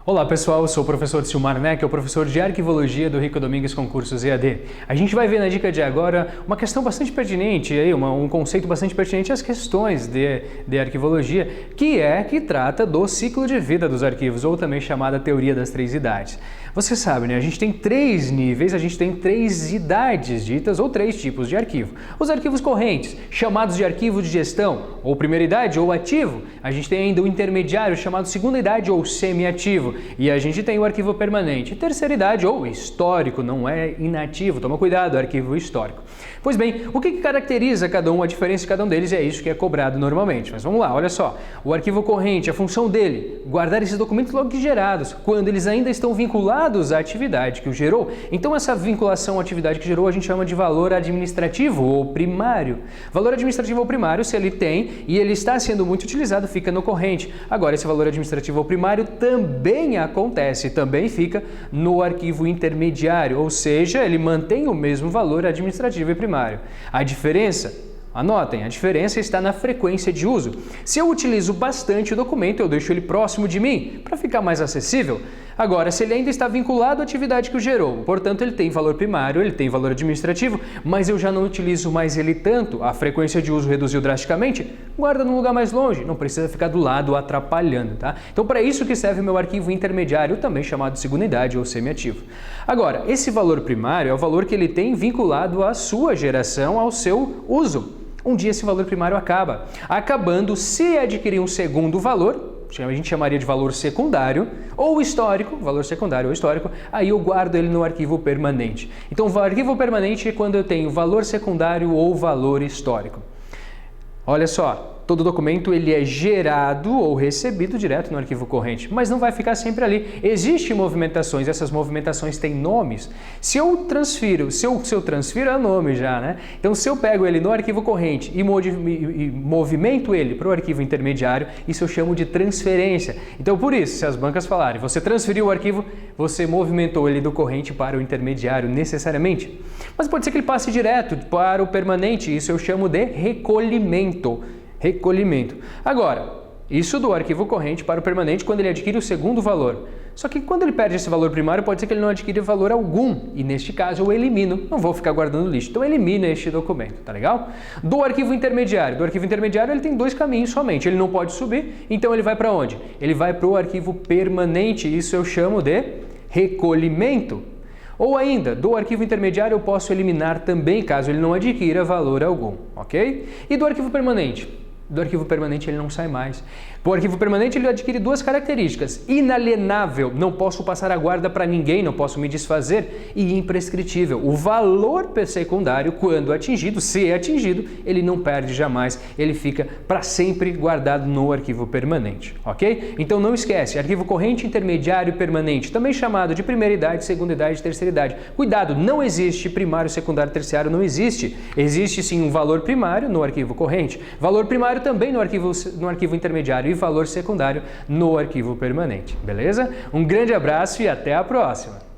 Olá pessoal, eu sou o professor Silmar Neck, o professor de Arquivologia do Rico Domingues Concursos EAD. A gente vai ver na dica de agora uma questão bastante pertinente, um conceito bastante pertinente às questões de arquivologia, que trata do ciclo de vida dos arquivos, ou também chamada teoria das três idades. Você sabe, né? A gente tem três níveis, a gente tem três idades ditas, ou três tipos de arquivo. Os arquivos correntes, chamados de arquivo de gestão, ou primeira idade, ou ativo. A gente tem ainda o intermediário, chamado segunda idade, ou semi-ativo. E a gente tem o arquivo permanente, terceira idade ou histórico, não é inativo, toma cuidado, arquivo histórico. Pois bem, o que caracteriza cada um, a diferença de cada um deles é isso que é cobrado normalmente. Mas vamos lá, olha só, o arquivo corrente, a função dele, guardar esses documentos logo que gerados, quando eles ainda estão vinculados à atividade que o gerou. Então essa vinculação à atividade que gerou a gente chama de valor administrativo ou primário. Valor administrativo ou primário, se ele tem e ele está sendo muito utilizado, fica no corrente. Agora, esse valor administrativo ou primário também acontece, também fica no arquivo intermediário, ou seja, ele mantém o mesmo valor administrativo e primário. A diferença, anotem, a diferença está na frequência de uso. Se eu utilizo bastante o documento, eu deixo ele próximo de mim para ficar mais acessível. Agora, se ele ainda está vinculado à atividade que o gerou, portanto ele tem valor primário, ele tem valor administrativo, mas eu já não utilizo mais ele tanto, a frequência de uso reduziu drasticamente, guarda num lugar mais longe, não precisa ficar do lado atrapalhando, tá? Então para isso que serve o meu arquivo intermediário, também chamado de segunda idade ou semiativo. Agora, esse valor primário é o valor que ele tem vinculado à sua geração, ao seu uso. Um dia esse valor primário acaba. Acabando, se adquirir um segundo valor, a gente chamaria de valor secundário ou histórico, valor secundário ou histórico, aí eu guardo ele no arquivo permanente. Então, o arquivo permanente é quando eu tenho valor secundário ou valor histórico. Olha só, todo documento ele é gerado ou recebido direto no arquivo corrente, mas não vai ficar sempre ali. Existem movimentações, essas movimentações têm nomes. Se eu transfiro é nome já, né? Então, se eu pego ele no arquivo corrente e movimento ele para o arquivo intermediário, isso eu chamo de transferência. Então, por isso, se as bancas falarem, você transferiu o arquivo, você movimentou ele do corrente para o intermediário necessariamente. Mas pode ser que ele passe direto para o permanente, isso eu chamo de recolhimento. Agora, isso do arquivo corrente para o permanente quando ele adquire o segundo valor. Só que quando ele perde esse valor primário, pode ser que ele não adquira valor algum. E neste caso eu elimino, não vou ficar guardando lixo. Então elimina este documento, tá legal? Do arquivo intermediário ele tem dois caminhos somente. Ele não pode subir, então ele vai para onde? Ele vai para o arquivo permanente, isso eu chamo de recolhimento. Ou ainda, do arquivo intermediário eu posso eliminar também, caso ele não adquira valor algum, ok? E do arquivo permanente? Do arquivo permanente ele não sai mais. O arquivo permanente ele adquire duas características: inalienável, não posso passar a guarda para ninguém, não posso me desfazer, e imprescritível. O valor secundário, quando atingido, se é atingido, ele não perde jamais, ele fica para sempre guardado no arquivo permanente, ok? Então não esquece, arquivo corrente, intermediário e permanente, também chamado de primeira idade, segunda idade, terceira idade. Cuidado, não existe primário, secundário, terciário, não existe. Existe sim um valor primário no arquivo corrente, valor primário também no arquivo intermediário e valor secundário no arquivo permanente, beleza? Um grande abraço e até a próxima!